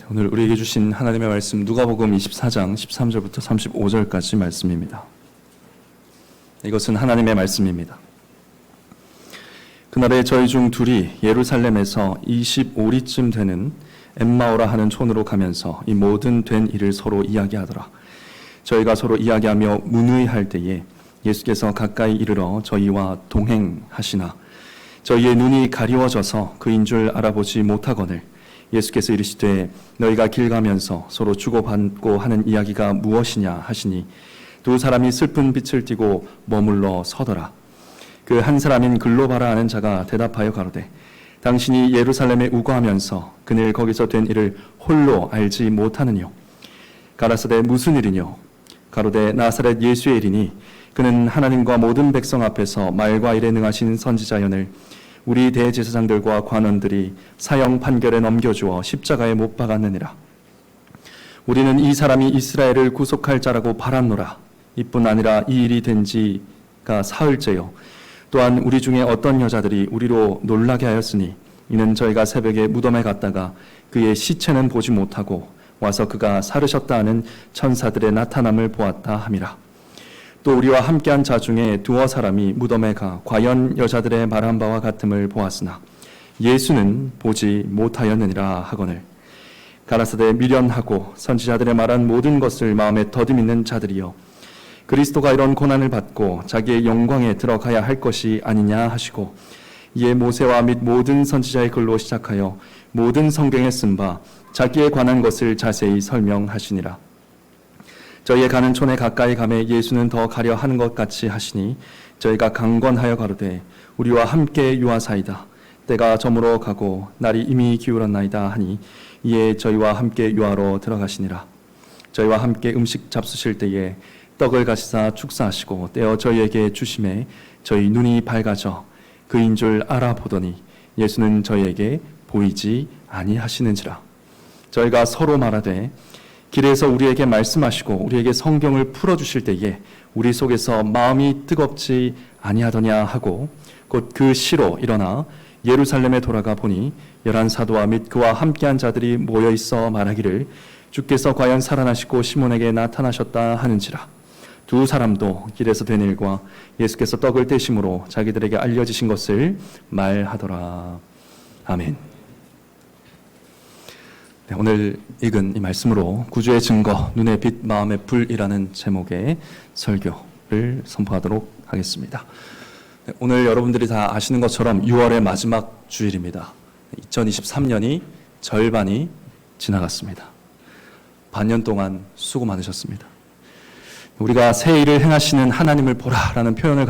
오늘 우리에게 주신 하나님의 말씀 누가복음 24장 13절부터 35절까지 말씀입니다. 이것은 하나님의 말씀입니다. 그날에 저희 중 둘이 예루살렘에서 25리쯤 되는 엠마오라 하는 촌으로 가면서 이 모든 된 일을 서로 이야기하더라. 저희가 서로 이야기하며 문의할 때에 예수께서 가까이 이르러 저희와 동행하시나 저희의 눈이 가리워져서 그인 줄 알아보지 못하거늘 예수께서 이르시되 너희가 길 가면서 서로 주고받고 하는 이야기가 무엇이냐 하시니 두 사람이 슬픈 빛을 띠고 머물러 서더라. 그 한 사람인 글로바라 하는 자가 대답하여 가로되 당신이 예루살렘에 우거하면서 그늘 거기서 된 일을 홀로 알지 못하느뇨. 가라사대 무슨 일이뇨. 가로되 나사렛 예수의 일이니 그는 하나님과 모든 백성 앞에서 말과 일에 능하신 선지자연을 우리 대제사장들과 관원들이 사형 판결에 넘겨주어 십자가에 못 박았느니라. 우리는 이 사람이 이스라엘을 구속할 자라고 바랐노라. 이뿐 아니라 이 일이 된 지가 사흘째요. 또한 우리 중에 어떤 여자들이 우리로 놀라게 하였으니 이는 저희가 새벽에 무덤에 갔다가 그의 시체는 보지 못하고 와서 그가 살으셨다 하는 천사들의 나타남을 보았다 함이라. 또 우리와 함께한 자 중에 두어 사람이 무덤에 가 과연 여자들의 말한 바와 같음을 보았으나 예수는 보지 못하였느니라 하거늘 가라사대 미련하고 선지자들의 말한 모든 것을 마음에 더듬이는 자들이여 그리스도가 이런 고난을 받고 자기의 영광에 들어가야 할 것이 아니냐 하시고 이에 모세와 및 모든 선지자의 글로 시작하여 모든 성경에 쓴 바 자기에 관한 것을 자세히 설명하시니라. 저희의 가는 촌에 가까이 가매 예수는 더 가려 하는 것 같이 하시니 저희가 강권하여 가로되 우리와 함께 유하사이다. 때가 저물어 가고 날이 이미 기울었나이다 하니 이에 저희와 함께 유하로 들어가시니라. 저희와 함께 음식 잡수실 때에 떡을 가시사 축사하시고 떼어 저희에게 주심에 저희 눈이 밝아져 그인 줄 알아보더니 예수는 저희에게 보이지 아니하시는지라. 저희가 서로 말하되 길에서 우리에게 말씀하시고 우리에게 성경을 풀어주실 때에 우리 속에서 마음이 뜨겁지 아니하더냐 하고 곧 그 시로 일어나 예루살렘에 돌아가 보니 11 사도와 및 그와 함께한 자들이 모여 있어 말하기를 주께서 과연 살아나시고 시몬에게 나타나셨다 하는지라. 두 사람도 길에서 된 일과 예수께서 떡을 떼심으로 자기들에게 알려지신 것을 말하더라. 아멘. 네, 오늘 읽은 이 말씀으로 구주의 증거, 눈의 빛, 마음의 불이라는 제목의 설교를 선포하도록 하겠습니다. 네, 오늘 여러분들이 다 아시는 것처럼 6월의 마지막 주일입니다. 2023년이 절반이 지나갔습니다. 반년 동안 수고 많으셨습니다. 우리가 새 일을 행하시는 하나님을 보라라는 표어를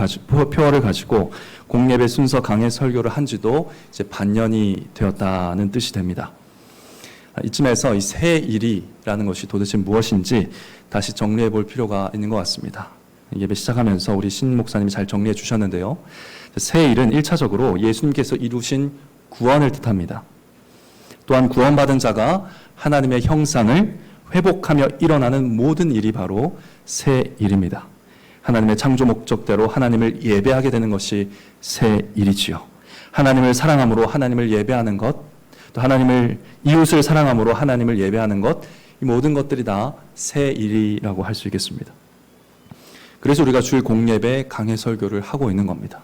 가지고 공예배 순서 강해 설교를 한 지도 이제 반년이 되었다는 뜻이 됩니다. 이쯤에서 이 새 일이라는 것이 도대체 무엇인지 다시 정리해 볼 필요가 있는 것 같습니다. 예배 시작하면서 우리 신 목사님이 잘 정리해 주셨는데요. 새 일은 1차적으로 예수님께서 이루신 구원을 뜻합니다. 또한 구원받은 자가 하나님의 형상을 회복하며 일어나는 모든 일이 바로 새 일입니다. 하나님의 창조 목적대로 하나님을 예배하게 되는 것이 새 일이지요. 하나님을 사랑함으로 하나님을 예배하는 것, 또 하나님을 이웃을 사랑함으로 하나님을 예배하는 것, 이 모든 것들이 다 새 일이라고 할 수 있겠습니다. 그래서 우리가 주일 공예배 강해 설교를 하고 있는 겁니다.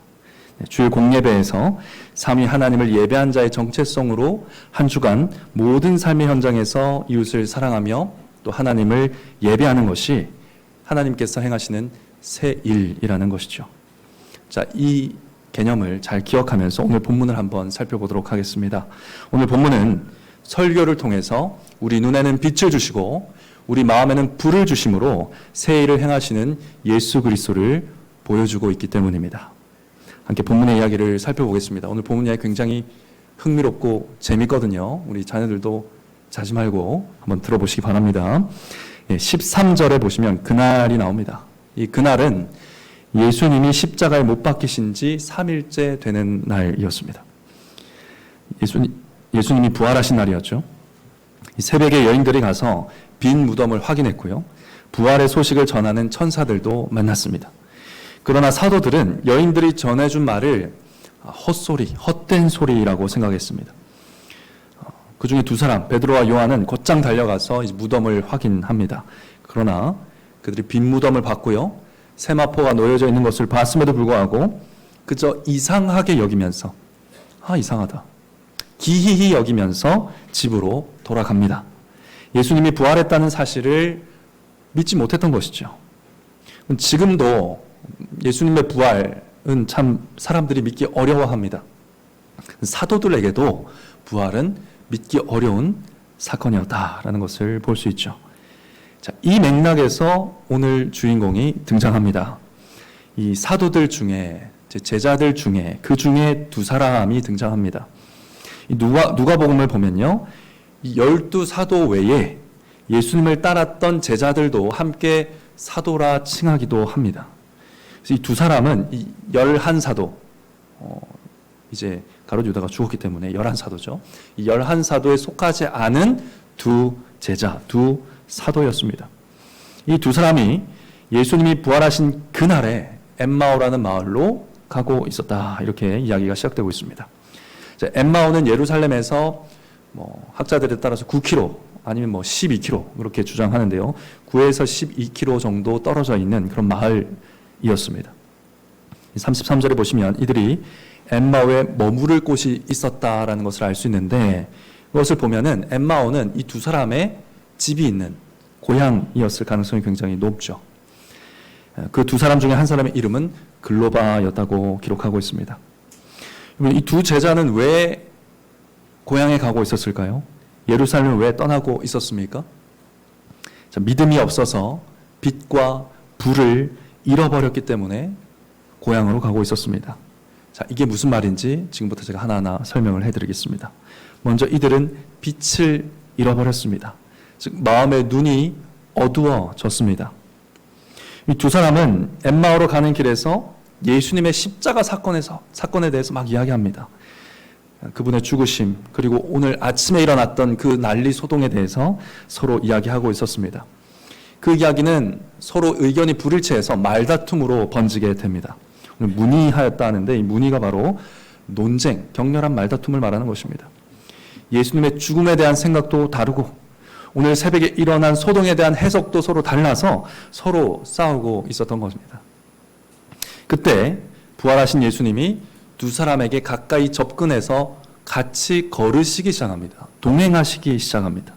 주일 공예배에서 삼위 하나님을 예배한 자의 정체성으로 한 주간 모든 삶의 현장에서 이웃을 사랑하며 또 하나님을 예배하는 것이 하나님께서 행하시는 새 일이라는 것이죠. 자, 이 개념을 잘 기억하면서 오늘 본문을 한번 살펴보도록 하겠습니다. 오늘 본문은 설교를 통해서 우리 눈에는 빛을 주시고 우리 마음에는 불을 주심으로 새 일을 행하시는 예수 그리스도를 보여주고 있기 때문입니다. 함께 본문의 이야기를 살펴보겠습니다. 오늘 본문 이야기 굉장히 흥미롭고 재밌거든요. 우리 자녀들도 자지 말고 한번 들어보시기 바랍니다. 13절에 보시면 그날이 나옵니다. 이 그날은 예수님이 십자가에 못 박히신 지 3일째 되는 날이었습니다. 예수님이 부활하신 날이었죠. 이 새벽에 여인들이 가서 빈 무덤을 확인했고요. 부활의 소식을 전하는 천사들도 만났습니다. 그러나 사도들은 여인들이 전해준 말을 헛소리, 헛된 소리라고 생각했습니다. 그 중에 두 사람, 베드로와 요한은 곧장 달려가서 이제 무덤을 확인합니다. 그러나 그들이 빈 무덤을 봤고요. 세마포가 놓여져 있는 것을 봤음에도 불구하고 그저 이상하게 여기면서 이상하다. 기이히 여기면서 집으로 돌아갑니다. 예수님이 부활했다는 사실을 믿지 못했던 것이죠. 지금도 예수님의 부활은 참 사람들이 믿기 어려워합니다. 사도들에게도 부활은 믿기 어려운 사건이었다라는 것을 볼 수 있죠. 자, 이 맥락에서 오늘 주인공이 등장합니다. 이 사도들 중에, 제자들 중에, 그 중에 두 사람이 등장합니다. 누가복음을 보면요, 이 12사도 외에 예수님을 따랐던 제자들도 함께 사도라 칭하기도 합니다. 그래서 이 두 사람은 이 11사도, 이제 가룟 유다가 죽었기 때문에 11사도죠. 이 11사도에 속하지 않은 두 제자, 두 사도였습니다. 이 두 사람이 예수님이 부활하신 그날에 엠마오라는 마을로 가고 있었다. 이렇게 이야기가 시작되고 있습니다. 엠마오는 예루살렘에서 학자들에 따라서 9km 아니면 12km 그렇게 주장하는데요. 9에서 12km 정도 떨어져 있는 그런 마을이었습니다. 33절에 보시면 이들이 엠마오에 머무를 곳이 있었다라는 것을 알 수 있는데, 그것을 보면은 엠마오는 이 두 사람의 집이 있는 고향이었을 가능성이 굉장히 높죠. 그 두 사람 중에 한 사람의 이름은 글로바였다고 기록하고 있습니다. 이 두 제자는 왜 고향에 가고 있었을까요? 예루살렘을 왜 떠나고 있었습니까? 믿음이 없어서 빛과 불을 잃어버렸기 때문에 고향으로 가고 있었습니다. 자, 이게 무슨 말인지 지금부터 제가 하나하나 설명을 해드리겠습니다. 먼저 이들은 빛을 잃어버렸습니다. 즉 마음의 눈이 어두워졌습니다. 이 두 사람은 엠마오로 가는 길에서 예수님의 십자가 사건에 대해서 막 이야기합니다. 그분의 죽으심, 그리고 오늘 아침에 일어났던 그 난리 소동에 대해서 서로 이야기하고 있었습니다. 그 이야기는 서로 의견이 불일치해서 말다툼으로 번지게 됩니다. 오늘 문의하였다 하는데 이 문의가 바로 논쟁, 격렬한 말다툼을 말하는 것입니다. 예수님의 죽음에 대한 생각도 다르고 오늘 새벽에 일어난 소동에 대한 해석도 서로 달라서 서로 싸우고 있었던 것입니다. 그때 부활하신 예수님이 두 사람에게 가까이 접근해서 같이 걸으시기 시작합니다. 동행하시기 시작합니다.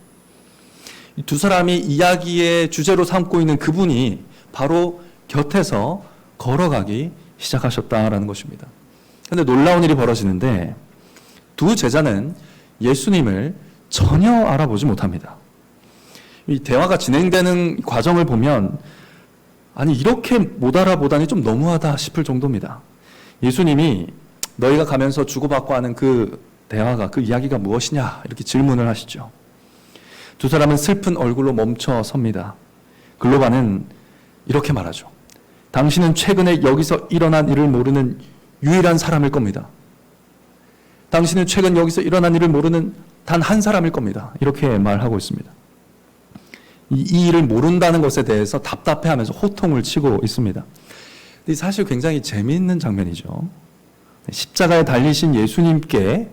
이 두 사람이 이야기의 주제로 삼고 있는 그분이 바로 곁에서 걸어가기 시작하셨다라는 것입니다. 그런데 놀라운 일이 벌어지는데 두 제자는 예수님을 전혀 알아보지 못합니다. 이 대화가 진행되는 과정을 보면 이렇게 못 알아보다니 좀 너무하다 싶을 정도입니다. 예수님이 너희가 가면서 주고받고 하는 그 대화가, 그 이야기가 무엇이냐 이렇게 질문을 하시죠. 두 사람은 슬픈 얼굴로 멈춰 섭니다. 글로바는 이렇게 말하죠. 당신은 최근에 여기서 일어난 일을 모르는 유일한 사람일 겁니다. 당신은 최근 여기서 일어난 일을 모르는 단 한 사람일 겁니다. 이렇게 말하고 있습니다. 이 일을 모른다는 것에 대해서 답답해하면서 호통을 치고 있습니다. 사실 굉장히 재미있는 장면이죠. 십자가에 달리신 예수님께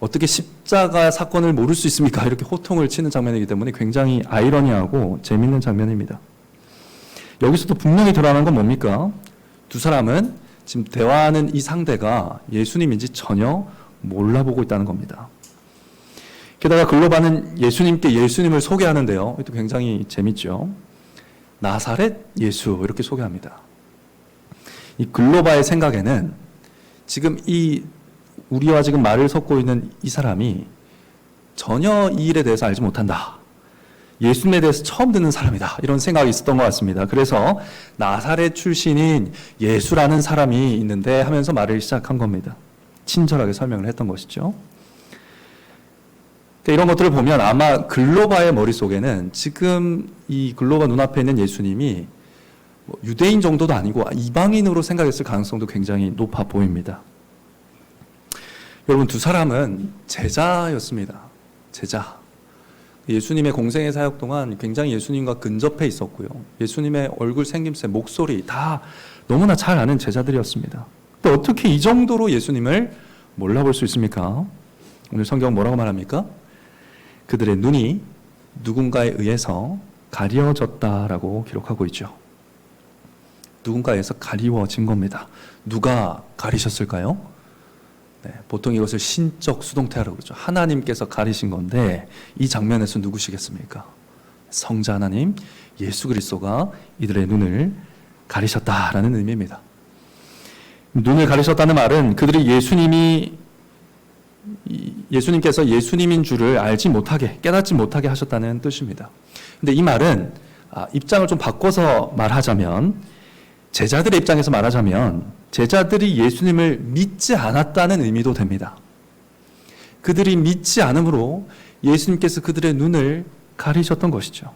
어떻게 십자가 사건을 모를 수 있습니까? 이렇게 호통을 치는 장면이기 때문에 굉장히 아이러니하고 재미있는 장면입니다. 여기서도 분명히 드러나는 건 뭡니까? 두 사람은 지금 대화하는 이 상대가 예수님인지 전혀 몰라보고 있다는 겁니다. 게다가 글로바는 예수님께 예수님을 소개하는데요. 이것도 굉장히 재밌죠. 나사렛 예수 이렇게 소개합니다. 이 글로바의 생각에는 지금 우리와 지금 말을 섞고 있는 이 사람이 전혀 이 일에 대해서 알지 못한다. 예수님에 대해서 처음 듣는 사람이다. 이런 생각이 있었던 것 같습니다. 그래서 나사렛 출신인 예수라는 사람이 있는데 하면서 말을 시작한 겁니다. 친절하게 설명을 했던 것이죠. 이런 것들을 보면 아마 글로바의 머릿속에는 지금 이 글로바 눈앞에 있는 예수님이 유대인 정도도 아니고 이방인으로 생각했을 가능성도 굉장히 높아 보입니다. 여러분, 두 사람은 제자였습니다. 제자. 예수님의 공생의 사역 동안 굉장히 예수님과 근접해 있었고요. 예수님의 얼굴 생김새, 목소리 다 너무나 잘 아는 제자들이었습니다. 근데 어떻게 이 정도로 예수님을 몰라볼 수 있습니까? 오늘 성경 뭐라고 말합니까? 그들의 눈이 누군가에 의해서 가려졌다라고 기록하고 있죠. 누군가에 의해서 가리워진 겁니다. 누가 가리셨을까요? 네, 보통 이것을 신적 수동태라고 그러죠. 하나님께서 가리신 건데 이 장면에서 누구시겠습니까? 성자 하나님 예수 그리스도가 이들의 눈을 가리셨다라는 의미입니다. 눈을 가리셨다는 말은 그들이 예수님께서 예수님인 줄을 알지 못하게, 깨닫지 못하게 하셨다는 뜻입니다. 근데 이 말은 입장을 좀 바꿔서 말하자면, 제자들의 입장에서 말하자면 제자들이 예수님을 믿지 않았다는 의미도 됩니다. 그들이 믿지 않으므로 예수님께서 그들의 눈을 가리셨던 것이죠.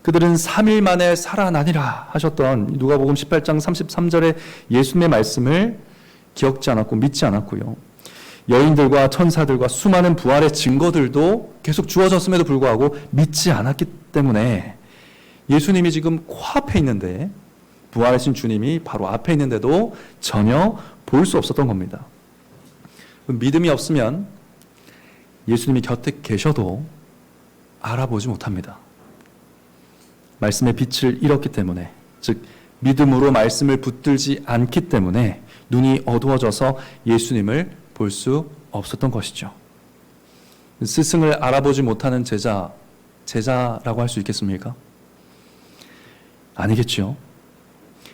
그들은 3일 만에 살아나니라 하셨던 누가복음 18장 33절의 예수님의 말씀을 기억지 않았고 믿지 않았고요. 여인들과 천사들과 수많은 부활의 증거들도 계속 주어졌음에도 불구하고 믿지 않았기 때문에 예수님이 지금 코앞에 있는데, 부활하신 주님이 바로 앞에 있는데도 전혀 볼 수 없었던 겁니다. 믿음이 없으면 예수님이 곁에 계셔도 알아보지 못합니다. 말씀의 빛을 잃었기 때문에, 즉 믿음으로 말씀을 붙들지 않기 때문에 눈이 어두워져서 예수님을 볼 수 없었던 것이죠. 스승을 알아보지 못하는 제자라고 할 수 있겠습니까? 아니겠죠.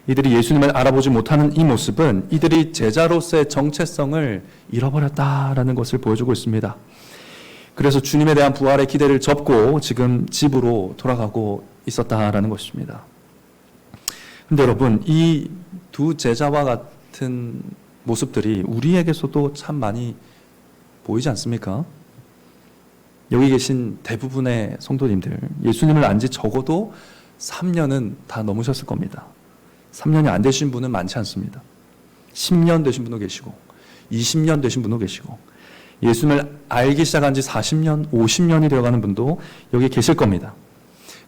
이들이 예수님을 알아보지 못하는 이 모습은 이들이 제자로서의 정체성을 잃어버렸다라는 것을 보여주고 있습니다. 그래서 주님에 대한 부활의 기대를 접고 지금 집으로 돌아가고 있었다라는 것입니다. 그런데 여러분, 이 두 제자와 같은 모습들이 우리에게서도 참 많이 보이지 않습니까? 여기 계신 대부분의 성도님들, 예수님을 안 지 적어도 3년은 다 넘으셨을 겁니다. 3년이 안 되신 분은 많지 않습니다. 10년 되신 분도 계시고 20년 되신 분도 계시고 예수님을 알기 시작한 지 40년, 50년이 되어가는 분도 여기 계실 겁니다.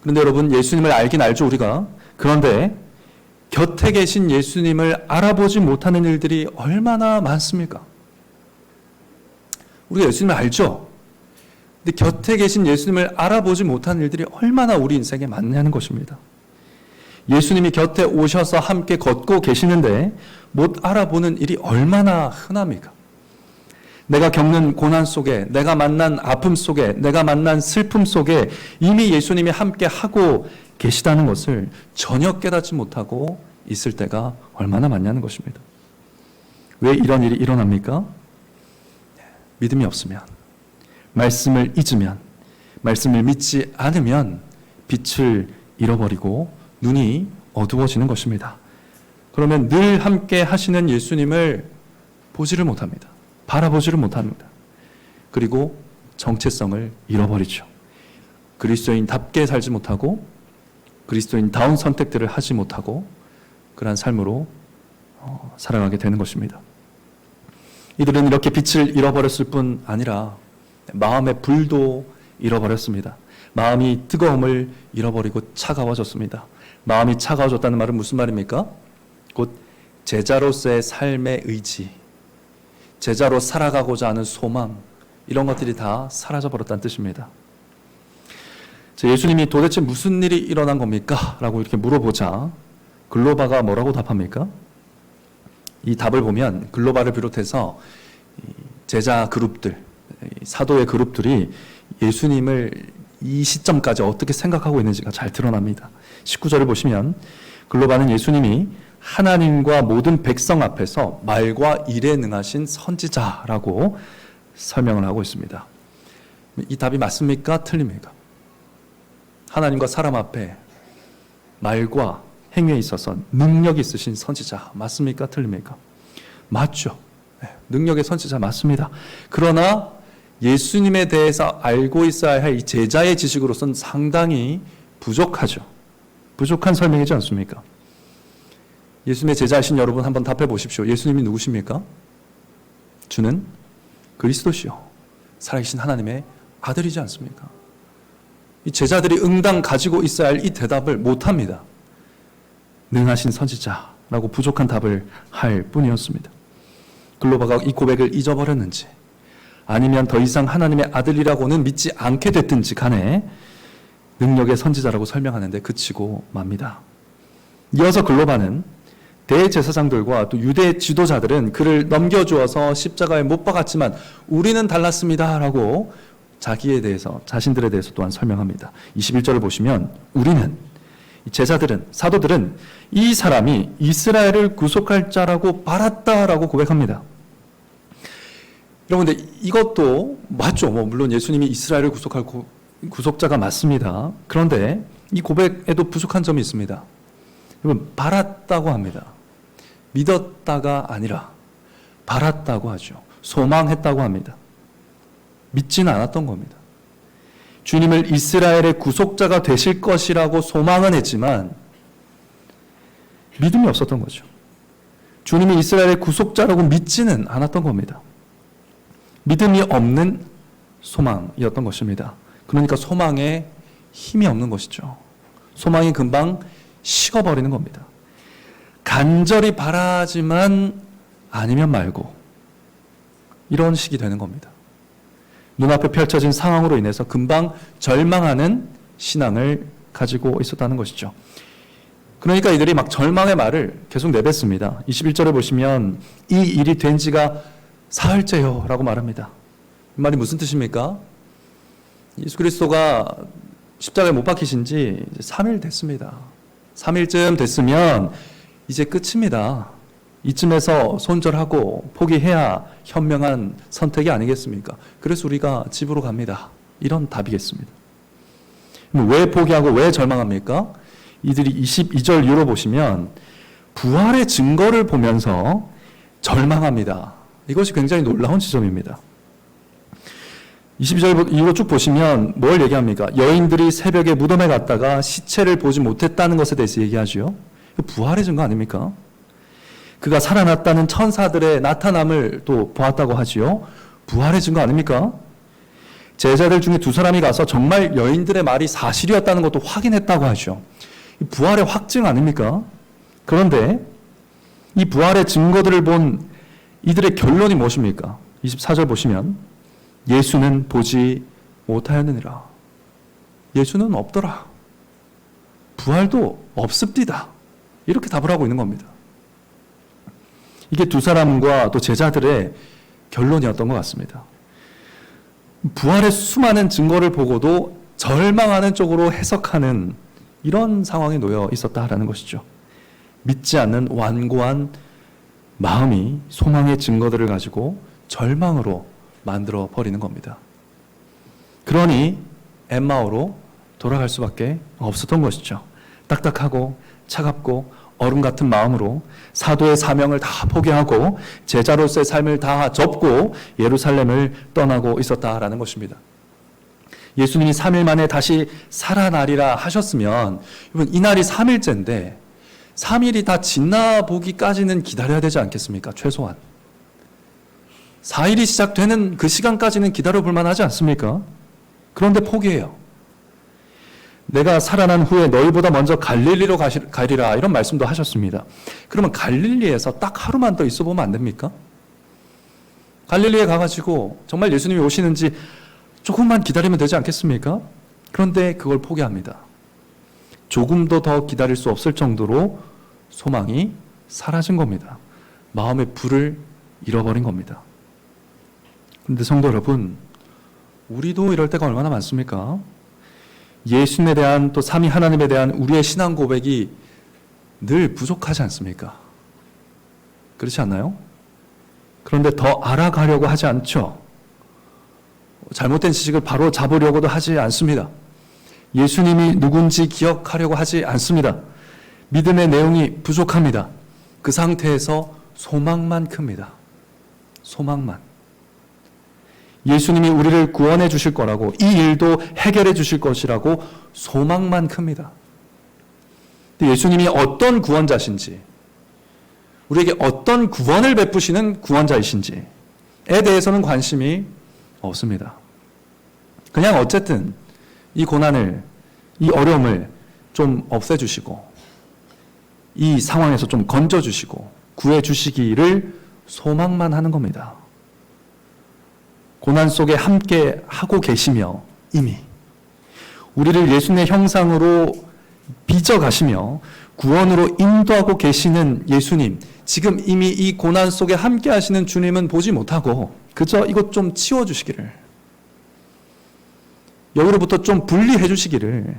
그런데 여러분, 예수님을 알긴 알죠, 우리가. 그런데 곁에 계신 예수님을 알아보지 못하는 일들이 얼마나 많습니까? 우리가 예수님을 알죠? 근데 곁에 계신 예수님을 알아보지 못하는 일들이 얼마나 우리 인생에 많냐는 것입니다. 예수님이 곁에 오셔서 함께 걷고 계시는데 못 알아보는 일이 얼마나 흔합니까? 내가 겪는 고난 속에, 내가 만난 아픔 속에, 내가 만난 슬픔 속에 이미 예수님이 함께 하고 계시다는 것을 전혀 깨닫지 못하고 있을 때가 얼마나 많냐는 것입니다. 왜 이런 일이 일어납니까? 믿음이 없으면, 말씀을 잊으면, 말씀을 믿지 않으면 빛을 잃어버리고 눈이 어두워지는 것입니다. 그러면 늘 함께 하시는 예수님을 보지를 못합니다. 바라보지를 못합니다. 그리고 정체성을 잃어버리죠. 그리스도인답게 살지 못하고 그리스도인다운 선택들을 하지 못하고 그러한 삶으로 살아가게 되는 것입니다. 이들은 이렇게 빛을 잃어버렸을 뿐 아니라 마음의 불도 잃어버렸습니다. 마음이 뜨거움을 잃어버리고 차가워졌습니다. 마음이 차가워졌다는 말은 무슨 말입니까? 곧 제자로서의 삶의 의지, 제자로 살아가고자 하는 소망, 이런 것들이 다 사라져버렸다는 뜻입니다. 예수님이 도대체 무슨 일이 일어난 겁니까? 라고 이렇게 물어보자 글로바가 뭐라고 답합니까? 이 답을 보면 글로바를 비롯해서 제자 그룹들, 사도의 그룹들이 예수님을 이 시점까지 어떻게 생각하고 있는지가 잘 드러납니다. 19절을 보시면 글로바는 예수님이 하나님과 모든 백성 앞에서 말과 일에 능하신 선지자라고 설명을 하고 있습니다. 이 답이 맞습니까? 틀립니까? 하나님과 사람 앞에 말과 행위에 있어서 능력이 있으신 선지자 맞습니까? 틀립니까? 맞죠. 능력의 선지자 맞습니다. 그러나 예수님에 대해서 알고 있어야 할 이 제자의 지식으로서는 상당히 부족하죠. 부족한 설명이지 않습니까? 예수님의 제자이신 여러분 한번 답해 보십시오. 예수님이 누구십니까? 주는 그리스도시요 살아계신 하나님의 아들이지 않습니까? 이 제자들이 응당 가지고 있어야 할 이 대답을 못합니다. 능하신 선지자라고 부족한 답을 할 뿐이었습니다. 글로바가 이 고백을 잊어버렸는지 아니면 더 이상 하나님의 아들이라고는 믿지 않게 됐든지 간에 능력의 선지자라고 설명하는데 그치고 맙니다. 이어서 글로바는 대제사장들과 또 유대 지도자들은 그를 넘겨주어서 십자가에 못 박았지만 우리는 달랐습니다 라고 자신들에 대해서 또한 설명합니다. 21절을 보시면 우리는, 제자들은, 사도들은 이 사람이 이스라엘을 구속할 자라고 바랐다라고 고백합니다. 여러분, 근데 이것도 맞죠. 물론 예수님이 이스라엘을 구속할 구속자가 맞습니다. 그런데 이 고백에도 부족한 점이 있습니다. 여러분, 바랐다고 합니다. 믿었다가 아니라 바랐다고 하죠. 소망했다고 합니다. 믿지는 않았던 겁니다. 주님을 이스라엘의 구속자가 되실 것이라고 소망은 했지만 믿음이 없었던 거죠. 주님이 이스라엘의 구속자라고 믿지는 않았던 겁니다. 믿음이 없는 소망이었던 것입니다. 그러니까 소망에 힘이 없는 것이죠. 소망이 금방 식어버리는 겁니다. 간절히 바라지만 아니면 말고 이런 식이 되는 겁니다. 눈앞에 펼쳐진 상황으로 인해서 금방 절망하는 신앙을 가지고 있었다는 것이죠. 그러니까 이들이 막 절망의 말을 계속 내뱉습니다. 21절에 보시면 이 일이 된 지가 사흘째요 라고 말합니다. 이 말이 무슨 뜻입니까? 예수 그리스도가 십자가에 못 박히신 지 3일 됐습니다. 3일쯤 됐으면 이제 끝입니다. 이쯤에서 손절하고 포기해야 현명한 선택이 아니겠습니까? 그래서 우리가 집으로 갑니다. 이런 답이겠습니다. 왜 포기하고 왜 절망합니까? 이들이 22절 이후로 보시면 부활의 증거를 보면서 절망합니다. 이것이 굉장히 놀라운 지점입니다. 22절 이후로 쭉 보시면 뭘 얘기합니까? 여인들이 새벽에 무덤에 갔다가 시체를 보지 못했다는 것에 대해서 얘기하죠. 부활의 증거 아닙니까? 그가 살아났다는 천사들의 나타남을 또 보았다고 하지요. 부활의 증거 아닙니까? 제자들 중에 2사람이 가서 정말 여인들의 말이 사실이었다는 것도 확인했다고 하죠. 부활의 확증 아닙니까? 그런데 이 부활의 증거들을 본 이들의 결론이 무엇입니까? 24절 보시면 예수는 보지 못하였느니라. 예수는 없더라. 부활도 없습니다. 이렇게 답을 하고 있는 겁니다. 이게 2사람과 또 제자들의 결론이었던 것 같습니다. 부활의 수많은 증거를 보고도 절망하는 쪽으로 해석하는 이런 상황에 놓여 있었다라는 것이죠. 믿지 않는 완고한 마음이 소망의 증거들을 가지고 절망으로 만들어 버리는 겁니다. 그러니 엠마오로 돌아갈 수밖에 없었던 것이죠. 딱딱하고 차갑고 얼음 같은 마음으로 사도의 사명을 다 포기하고 제자로서의 삶을 다 접고 예루살렘을 떠나고 있었다라는 것입니다. 예수님이 3일 만에 다시 살아나리라 하셨으면 이 날이 3일째인데 3일이 다 지나 보기까지는 기다려야 되지 않겠습니까? 최소한 4일이 시작되는 그 시간까지는 기다려볼 만하지 않습니까? 그런데 포기해요. 내가 살아난 후에 너희보다 먼저 갈릴리로 가리라 이런 말씀도 하셨습니다. 그러면 갈릴리에서 딱 하루만 더 있어 보면 안 됩니까? 갈릴리에 가가지고 정말 예수님이 오시는지 조금만 기다리면 되지 않겠습니까? 그런데 그걸 포기합니다. 조금도 더 기다릴 수 없을 정도로 소망이 사라진 겁니다. 마음의 불을 잃어버린 겁니다. 그런데 성도 여러분, 우리도 이럴 때가 얼마나 많습니까? 예수님에 대한 또 삼위 하나님에 대한 우리의 신앙 고백이 늘 부족하지 않습니까? 그렇지 않나요? 그런데 더 알아가려고 하지 않죠. 잘못된 지식을 바로 잡으려고도 하지 않습니다. 예수님이 누군지 기억하려고 하지 않습니다. 믿음의 내용이 부족합니다. 그 상태에서 소망만 큽니다. 소망만. 예수님이 우리를 구원해 주실 거라고, 이 일도 해결해 주실 것이라고 소망만 큽니다. 근데 예수님이 어떤 구원자신지, 우리에게 어떤 구원을 베푸시는 구원자이신지에 대해서는 관심이 없습니다. 그냥 어쨌든 이 고난을, 이 어려움을 좀 없애주시고 이 상황에서 좀 건져주시고 구해주시기를 소망만 하는 겁니다. 고난 속에 함께 하고 계시며 이미 우리를 예수님의 형상으로 빚어가시며 구원으로 인도하고 계시는 예수님, 지금 이미 이 고난 속에 함께 하시는 주님은 보지 못하고 그저 이것 좀 치워주시기를, 여기로부터 좀 분리해 주시기를,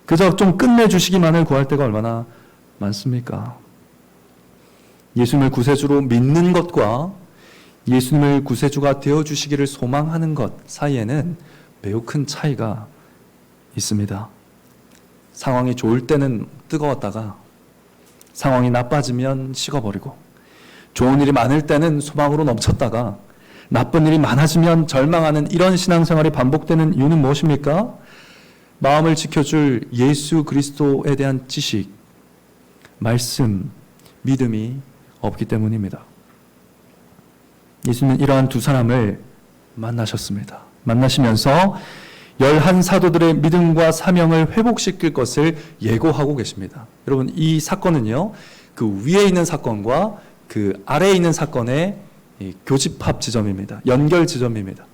그저 좀 끝내주시기만을 구할 때가 얼마나 많습니까? 예수님을 구세주로 믿는 것과 예수님을 구세주가 되어주시기를 소망하는 것 사이에는 매우 큰 차이가 있습니다. 상황이 좋을 때는 뜨거웠다가 상황이 나빠지면 식어버리고, 좋은 일이 많을 때는 소망으로 넘쳤다가 나쁜 일이 많아지면 절망하는 이런 신앙생활이 반복되는 이유는 무엇입니까? 마음을 지켜줄 예수 그리스도에 대한 지식, 말씀, 믿음이 없기 때문입니다. 예수님은 이러한 두 사람을 만나셨습니다. 만나시면서 11사도들의 믿음과 사명을 회복시킬 것을 예고하고 계십니다. 여러분, 이 사건은요, 그 위에 있는 사건과 그 아래에 있는 사건의 교집합 지점입니다. 연결 지점입니다.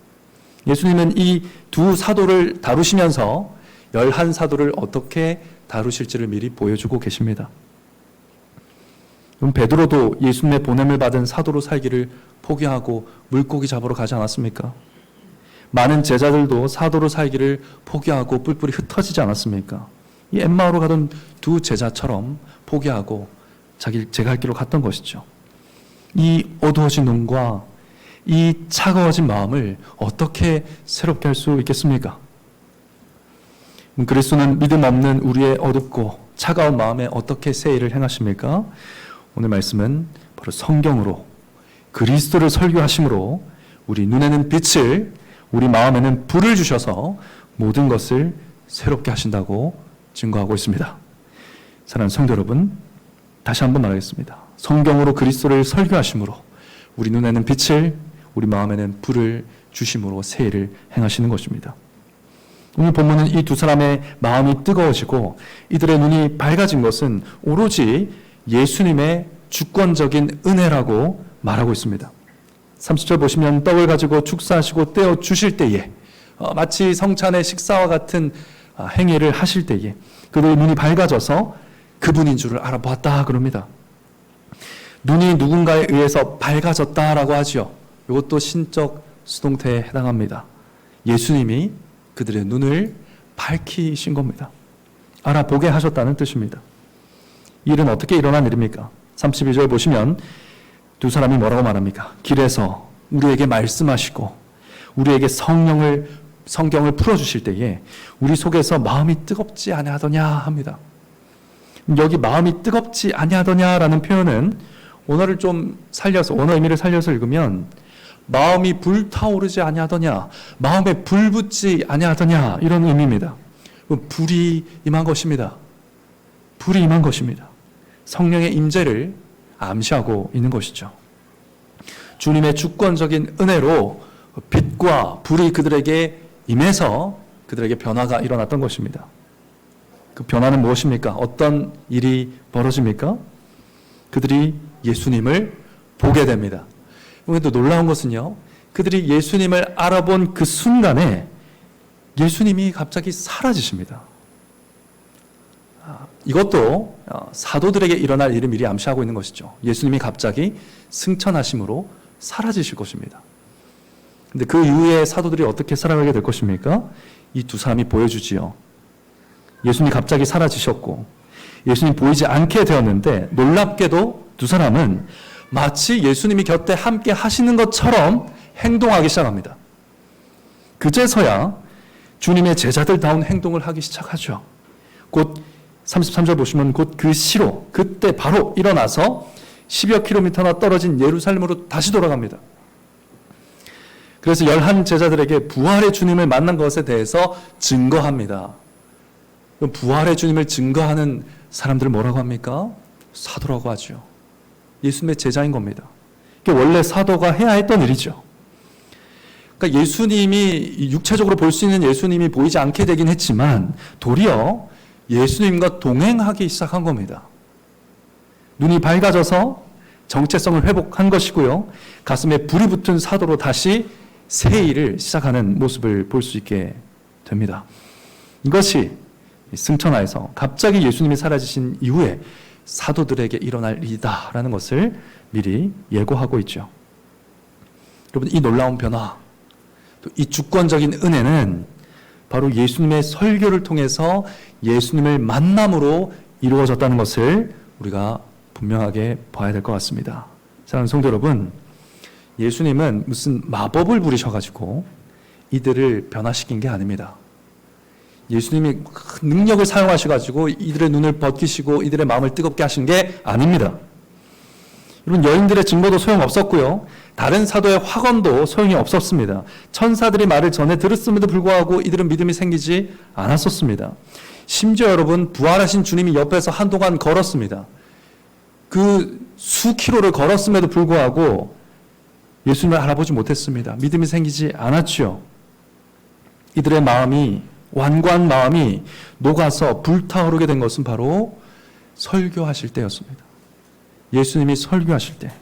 예수님은 이 두 사도를 다루시면서 11사도를 어떻게 다루실지를 미리 보여주고 계십니다. 그럼 베드로도 예수님의 보냄을 받은 사도로 살기를 포기하고 물고기 잡으러 가지 않았습니까? 많은 제자들도 사도로 살기를 포기하고 뿔뿔이 흩어지지 않았습니까? 이 엠마오로 가던 두 제자처럼 포기하고 제 갈 길로 갔던 것이죠. 이 어두워진 눈과 이 차가워진 마음을 어떻게 새롭게 할 수 있겠습니까? 그리스도는 믿음 없는 우리의 어둡고 차가운 마음에 어떻게 새 일을 행하십니까? 오늘 말씀은 바로 성경으로 그리스도를 설교하심으로 우리 눈에는 빛을, 우리 마음에는 불을 주셔서 모든 것을 새롭게 하신다고 증거하고 있습니다. 사랑하는 성도 여러분, 다시 한번 말하겠습니다. 성경으로 그리스도를 설교하심으로 우리 눈에는 빛을, 우리 마음에는 불을 주심으로 새 일을 행하시는 것입니다. 오늘 본문은 이 두 사람의 마음이 뜨거워지고 이들의 눈이 밝아진 것은 오로지 예수님의 주권적인 은혜라고 말하고 있습니다. 30절 보시면 떡을 가지고 축사하시고 떼어 주실 때에 마치 성찬의 식사와 같은 행위를 하실 때에 그들의 눈이 밝아져서 그분인 줄을 알아보았다 그럽니다. 눈이 누군가에 의해서 밝아졌다라고 하지요. 이것도 신적 수동태에 해당합니다. 예수님이 그들의 눈을 밝히신 겁니다. 알아보게 하셨다는 뜻입니다. 이 일은 어떻게 일어난 일입니까? 32절 보시면 두 사람이 뭐라고 말합니까? 길에서 우리에게 말씀하시고 우리에게 성경을 풀어주실 때에 우리 속에서 마음이 뜨겁지 아니하더냐 합니다. 여기 마음이 뜨겁지 아니하더냐라는 표현은 언어를 좀 살려서, 언어 의미를 살려서 읽으면 마음이 불타오르지 아니하더냐, 마음에 불 붙지 아니하더냐 이런 의미입니다. 불이 임한 것입니다. 불이 임한 것입니다. 성령의 임재를 암시하고 있는 것이죠. 주님의 주권적인 은혜로 빛과 불이 그들에게 임해서 그들에게 변화가 일어났던 것입니다. 그 변화는 무엇입니까? 어떤 일이 벌어집니까? 그들이 예수님을 보게 됩니다. 그런데 놀라운 것은요, 그들이 예수님을 알아본 그 순간에 예수님이 갑자기 사라지십니다. 이것도 사도들에게 일어날 일을 미리 암시하고 있는 것이죠. 예수님이 갑자기 승천하심으로 사라지실 것입니다. 근데 그 이후에 사도들이 어떻게 살아가게 될 것입니까? 이 두 사람이 보여주지요. 예수님이 갑자기 사라지셨고 예수님 보이지 않게 되었는데 놀랍게도 두 사람은 마치 예수님이 곁에 함께 하시는 것처럼 행동하기 시작합니다. 그제서야 주님의 제자들다운 행동을 하기 시작하죠. 곧 33절 보시면 곧 그 시로 그때 바로 일어나서 10여 킬로미터나 떨어진 예루살렘으로 다시 돌아갑니다. 그래서 11 제자들에게 부활의 주님을 만난 것에 대해서 증거합니다. 부활의 주님을 증거하는 사람들을 뭐라고 합니까? 사도라고 하죠. 예수님의 제자인 겁니다. 이게 원래 사도가 해야 했던 일이죠. 그러니까 예수님이 육체적으로 볼 수 있는 예수님이 보이지 않게 되긴 했지만 도리어 예수님과 동행하기 시작한 겁니다. 눈이 밝아져서 정체성을 회복한 것이고요. 가슴에 불이 붙은 사도로 다시 새 일을 시작하는 모습을 볼 수 있게 됩니다. 이것이 승천하에서 갑자기 예수님이 사라지신 이후에 사도들에게 일어날 일이다라는 것을 미리 예고하고 있죠. 여러분, 이 놀라운 변화, 또 이 주권적인 은혜는 바로 예수님의 설교를 통해서 예수님을 만남으로 이루어졌다는 것을 우리가 분명하게 봐야 될 것 같습니다. 사랑하는 성도 여러분, 예수님은 무슨 마법을 부리셔가지고 이들을 변화시킨 게 아닙니다. 예수님이 능력을 사용하셔가지고 이들의 눈을 벗기시고 이들의 마음을 뜨겁게 하신 게 아닙니다. 여러분, 여인들의 증거도 소용없었고요. 다른 사도의 확언도 소용이 없었습니다. 천사들이 말을 전해 들었음에도 불구하고 이들은 믿음이 생기지 않았었습니다. 심지어 여러분, 부활하신 주님이 옆에서 한동안 걸었습니다. 그 수킬로를 걸었음에도 불구하고 예수님을 알아보지 못했습니다. 믿음이 생기지 않았죠. 이들의 마음이, 완고한 마음이 녹아서 불타오르게 된 것은 바로 설교하실 때였습니다. 예수님이 설교하실 때,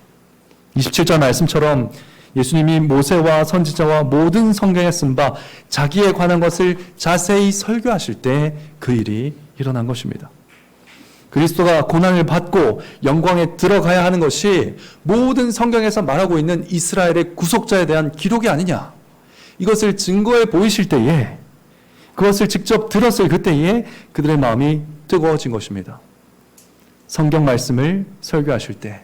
27절 말씀처럼 예수님이 모세와 선지자와 모든 성경에 쓴 바 자기에 관한 것을 자세히 설교하실 때 그 일이 일어난 것입니다. 그리스도가 고난을 받고 영광에 들어가야 하는 것이 모든 성경에서 말하고 있는 이스라엘의 구속자에 대한 기록이 아니냐, 이것을 증거해 보이실 때에, 그것을 직접 들었을 그때에 그들의 마음이 뜨거워진 것입니다. 성경 말씀을 설교하실 때,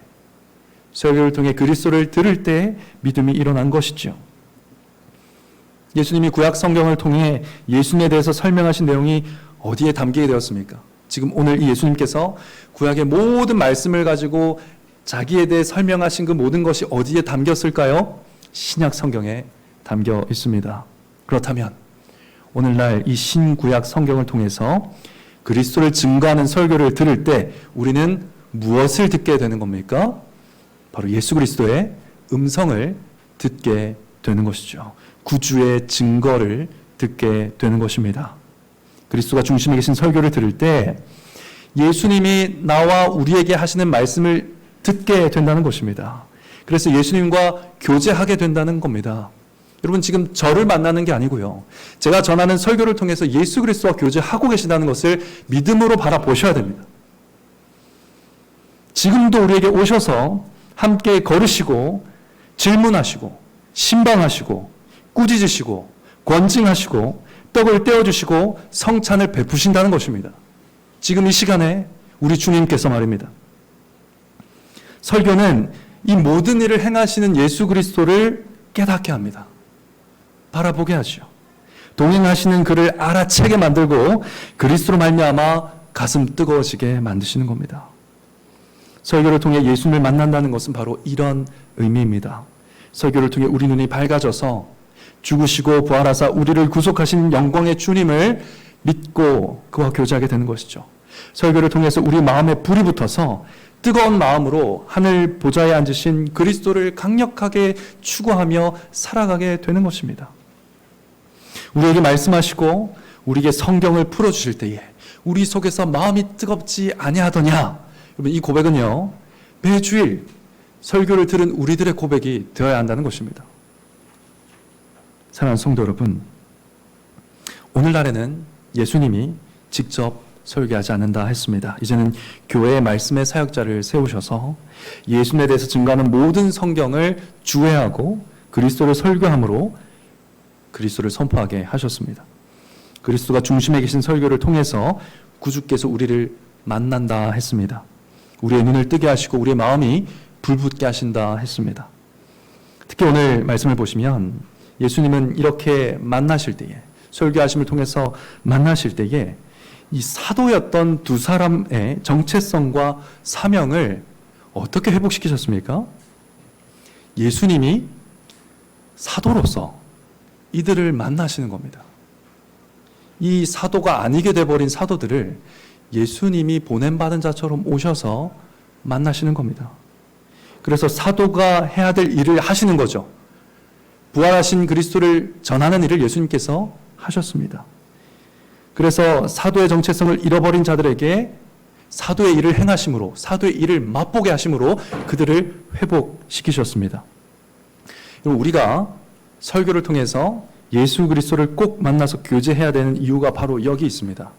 설교를 통해 그리스도를 들을 때 믿음이 일어난 것이죠. 예수님이 구약 성경을 통해 예수님에 대해서 설명하신 내용이 어디에 담기게 되었습니까? 지금 오늘 이 예수님께서 구약의 모든 말씀을 가지고 자기에 대해 설명하신 그 모든 것이 어디에 담겼을까요? 신약 성경에 담겨 있습니다. 그렇다면 오늘날 이 신구약 성경을 통해서 그리스도를 증거하는 설교를 들을 때 우리는 무엇을 듣게 되는 겁니까? 바로 예수 그리스도의 음성을 듣게 되는 것이죠. 구주의 증거를 듣게 되는 것입니다. 그리스도가 중심에 계신 설교를 들을 때 예수님이 나와 우리에게 하시는 말씀을 듣게 된다는 것입니다. 그래서 예수님과 교제하게 된다는 겁니다. 여러분, 지금 저를 만나는 게 아니고요, 제가 전하는 설교를 통해서 예수 그리스도와 교제하고 계신다는 것을 믿음으로 바라보셔야 됩니다. 지금도 우리에게 오셔서 함께 걸으시고 질문하시고 신방하시고 꾸짖으시고 권징하시고 떡을 떼어주시고 성찬을 베푸신다는 것입니다. 지금 이 시간에 우리 주님께서 말입니다. 설교는 이 모든 일을 행하시는 예수 그리스도를 깨닫게 합니다. 바라보게 하죠. 동행하시는 그를 알아채게 만들고 그리스도로 말미암아 가슴 뜨거워지게 만드시는 겁니다. 설교를 통해 예수님을 만난다는 것은 바로 이런 의미입니다. 설교를 통해 우리 눈이 밝아져서 죽으시고 부활하사 우리를 구속하신 영광의 주님을 믿고 그와 교제하게 되는 것이죠. 설교를 통해서 우리 마음에 불이 붙어서 뜨거운 마음으로 하늘 보좌에 앉으신 그리스도를 강력하게 추구하며 살아가게 되는 것입니다. 우리에게 말씀하시고 우리에게 성경을 풀어주실 때에 우리 속에서 마음이 뜨겁지 아니하더냐. 여러분, 이 고백은요, 매주일 설교를 들은 우리들의 고백이 되어야 한다는 것입니다. 사랑하는 성도 여러분, 오늘날에는 예수님이 직접 설교하지 않는다 했습니다. 이제는 교회의 말씀의 사역자를 세우셔서 예수님에 대해서 증거하는 모든 성경을 주회하고 그리스도를 설교함으로 그리스도를 선포하게 하셨습니다. 그리스도가 중심에 계신 설교를 통해서 구주께서 우리를 만난다 했습니다. 우리의 눈을 뜨게 하시고 우리의 마음이 불붙게 하신다 했습니다. 특히 오늘 말씀을 보시면 예수님은 이렇게 만나실 때에, 설교하심을 통해서 만나실 때에 이 사도였던 두 사람의 정체성과 사명을 어떻게 회복시키셨습니까? 예수님이 사도로서 이들을 만나시는 겁니다. 이 사도가 아니게 돼버린 사도들을 예수님이 보냄받은 자처럼 오셔서 만나시는 겁니다. 그래서 사도가 해야 될 일을 하시는 거죠. 부활하신 그리스도를 전하는 일을 예수님께서 하셨습니다. 그래서 사도의 정체성을 잃어버린 자들에게 사도의 일을 행하심으로, 사도의 일을 맛보게 하심으로 그들을 회복시키셨습니다. 우리가 설교를 통해서 예수 그리스도를 꼭 만나서 교제해야 되는 이유가 바로 여기 있습니다.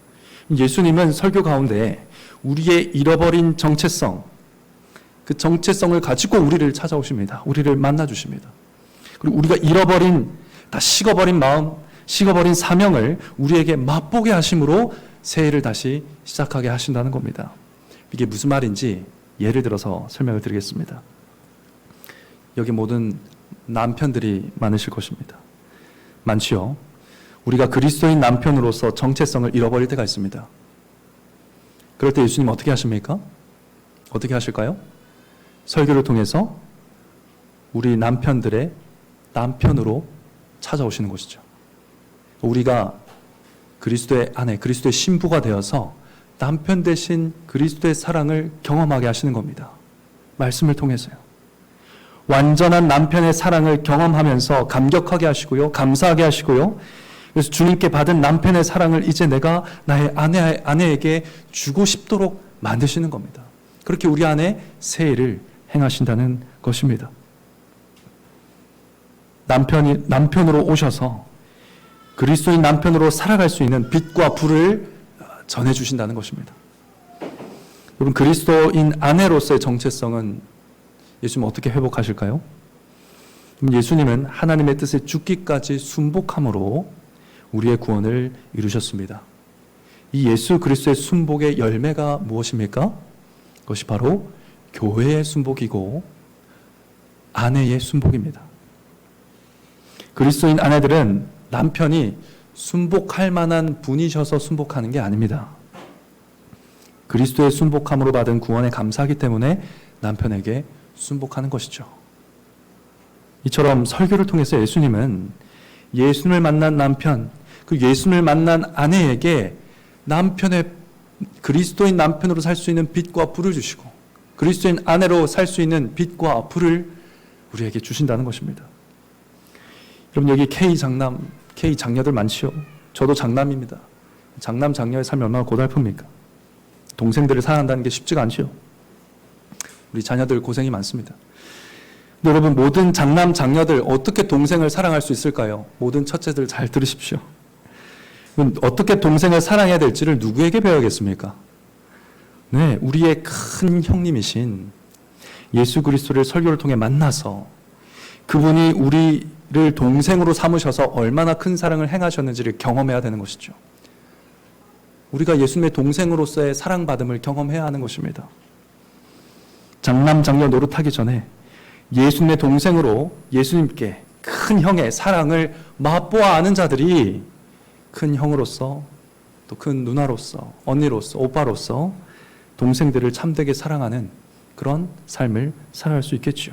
예수님은 설교 가운데 우리의 잃어버린 정체성, 그 정체성을 가지고 우리를 찾아오십니다. 우리를 만나주십니다. 그리고 우리가 잃어버린, 다 식어버린 마음, 식어버린 사명을 우리에게 맛보게 하심으로 새해를 다시 시작하게 하신다는 겁니다. 이게 무슨 말인지 예를 들어서 설명을 드리겠습니다. 여기 모든 남편들이 많으실 것입니다. 많지요. 우리가 그리스도인 남편으로서 정체성을 잃어버릴 때가 있습니다. 그럴 때 예수님 어떻게 하십니까? 어떻게 하실까요? 설교를 통해서 우리 남편들의 남편으로 찾아오시는 것이죠. 우리가 그리스도의 아내, 그리스도의 신부가 되어서 남편 대신 그리스도의 사랑을 경험하게 하시는 겁니다. 말씀을 통해서요. 완전한 남편의 사랑을 경험하면서 감격하게 하시고요. 감사하게 하시고요. 그래서 주님께 받은 남편의 사랑을 이제 내가 나의 아내에게 주고 싶도록 만드시는 겁니다. 그렇게 우리 안에 새해를 행하신다는 것입니다. 남편으로 오셔서 그리스도인 남편으로 살아갈 수 있는 빛과 불을 전해주신다는 것입니다. 여러분, 그리스도인 아내로서의 정체성은 예수님 어떻게 회복하실까요? 예수님은 하나님의 뜻에 죽기까지 순복함으로 우리의 구원을 이루셨습니다. 이 예수 그리스도의 순복의 열매가 무엇입니까? 그것이 바로 교회의 순복이고 아내의 순복입니다. 그리스도인 아내들은 남편이 순복할 만한 분이셔서 순복하는 게 아닙니다. 그리스도의 순복함으로 받은 구원에 감사하기 때문에 남편에게 순복하는 것이죠. 이처럼 설교를 통해서 예수님은 예수님을 만난 남편, 그 예수님을 만난 아내에게 남편의 그리스도인 남편으로 살 수 있는 빛과 불을 주시고 그리스도인 아내로 살 수 있는 빛과 불을 우리에게 주신다는 것입니다. 여러분, 여기 K 장녀들 많지요. 저도 장남입니다. 장남 장녀의 삶이 얼마나 고달픕니까? 동생들을 사랑한다는 게 쉽지가 않지요. 우리 자녀들 고생이 많습니다. 근데 여러분, 모든 장남 장녀들 어떻게 동생을 사랑할 수 있을까요? 모든 첫째들 잘 들으십시오. 어떻게 동생을 사랑해야 될지를 누구에게 배워야겠습니까? 네, 우리의 큰 형님이신 예수 그리스도를 설교를 통해 만나서 그분이 우리를 동생으로 삼으셔서 얼마나 큰 사랑을 행하셨는지를 경험해야 되는 것이죠. 우리가 예수님의 동생으로서의 사랑받음을 경험해야 하는 것입니다. 장남 장녀 노릇하기 전에 예수님의 동생으로 예수님께 큰 형의 사랑을 맛보아 아는 자들이 큰 형으로서 또 큰 누나로서 언니로서 오빠로서 동생들을 참되게 사랑하는 그런 삶을 살아갈 수 있겠죠.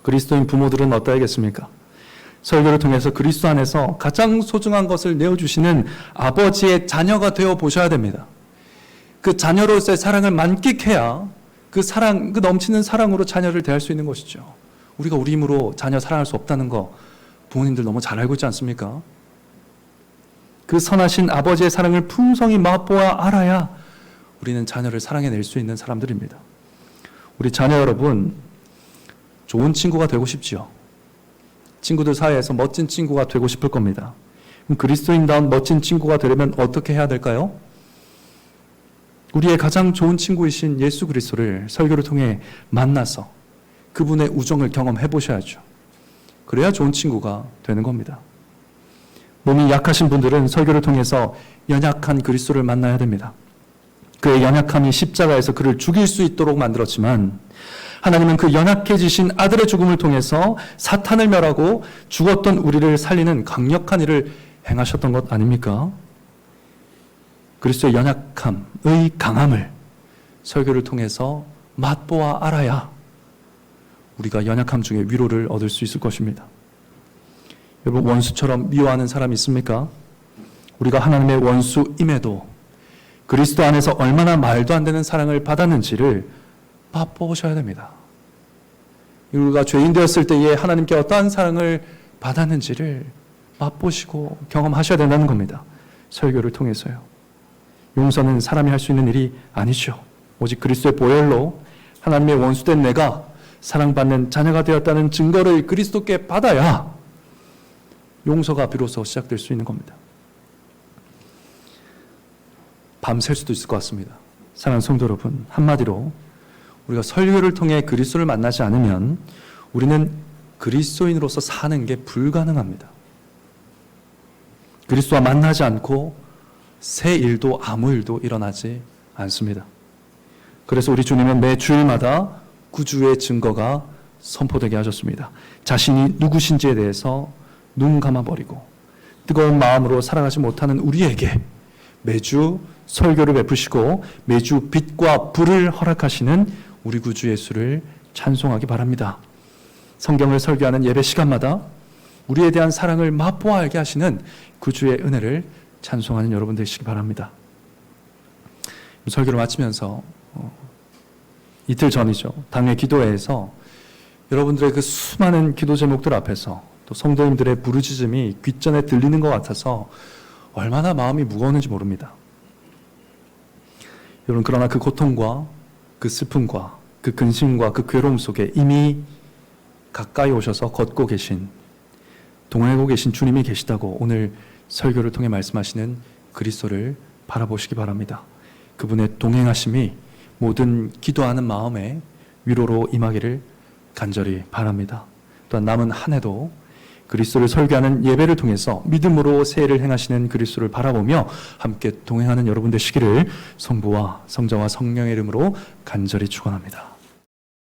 그리스도인 부모들은 어떠하겠습니까? 설교를 통해서 그리스도 안에서 가장 소중한 것을 내어주시는 아버지의 자녀가 되어 보셔야 됩니다. 그 자녀로서의 사랑을 만끽해야 그 사랑, 그 넘치는 사랑으로 자녀를 대할 수 있는 것이죠. 우리가 우리 힘으로 자녀 사랑할 수 없다는 거 부모님들 너무 잘 알고 있지 않습니까? 그 선하신 아버지의 사랑을 풍성히 맛보아 알아야 우리는 자녀를 사랑해낼 수 있는 사람들입니다. 우리 자녀 여러분, 좋은 친구가 되고 싶지요. 친구들 사이에서 멋진 친구가 되고 싶을 겁니다. 그럼 그리스도인다운 멋진 친구가 되려면 어떻게 해야 될까요? 우리의 가장 좋은 친구이신 예수 그리스도를 설교를 통해 만나서 그분의 우정을 경험해 보셔야죠. 그래야 좋은 친구가 되는 겁니다. 몸이 약하신 분들은 설교를 통해서 연약한 그리스도를 만나야 됩니다. 그의 연약함이 십자가에서 그를 죽일 수 있도록 만들었지만 하나님은 그 연약해지신 아들의 죽음을 통해서 사탄을 멸하고 죽었던 우리를 살리는 강력한 일을 행하셨던 것 아닙니까? 그리스도의 연약함의 강함을 설교를 통해서 맛보아 알아야 우리가 연약함 중에 위로를 얻을 수 있을 것입니다. 여러분, 원수처럼 미워하는 사람이 있습니까? 우리가 하나님의 원수임에도 그리스도 안에서 얼마나 말도 안 되는 사랑을 받았는지를 맛보셔야 됩니다. 우리가 죄인 되었을 때에 하나님께 어떠한 사랑을 받았는지를 맛보시고 경험하셔야 된다는 겁니다. 설교를 통해서요. 용서는 사람이 할 수 있는 일이 아니죠. 오직 그리스도의 보혈로 하나님의 원수된 내가 사랑받는 자녀가 되었다는 증거를 그리스도께 받아야 용서가 비로소 시작될 수 있는 겁니다. 밤샐 수도 있을 것 같습니다. 사랑하는 성도 여러분, 한마디로 우리가 설교를 통해 그리스도를 만나지 않으면 우리는 그리스도인으로서 사는 게 불가능합니다. 그리스도와 만나지 않고 새 일도 아무 일도 일어나지 않습니다. 그래서 우리 주님은 매 주일마다 구주의 증거가 선포되게 하셨습니다. 자신이 누구신지에 대해서 눈 감아버리고 뜨거운 마음으로 살아가지 못하는 우리에게 매주 설교를 베푸시고 매주 빛과 불을 허락하시는 우리 구주 예수를 찬송하기 바랍니다. 성경을 설교하는 예배 시간마다 우리에 대한 사랑을 맛보아 알게 하시는 구주의 은혜를 찬송하는 여러분 되시기 바랍니다. 설교를 마치면서 이틀 전이죠. 당회 기도회에서 여러분들의 그 수많은 기도 제목들 앞에서 또 성도님들의 부르짖음이 귓전에 들리는 것 같아서 얼마나 마음이 무거웠는지 모릅니다. 여러분, 그러나 그 고통과 그 슬픔과 그 근심과 그 괴로움 속에 이미 가까이 오셔서 걷고 계신, 동행하고 계신 주님이 계시다고 오늘 설교를 통해 말씀하시는 그리스도를 바라보시기 바랍니다. 그분의 동행하심이 모든 기도하는 마음에 위로로 임하기를 간절히 바랍니다. 또한 남은 한 해도 그리스도를 설교하는 예배를 통해서 믿음으로 새해를 행하시는 그리스도를 바라보며 함께 동행하는 여러분 되시기를 성부와 성자와 성령의 이름으로 간절히 축원합니다.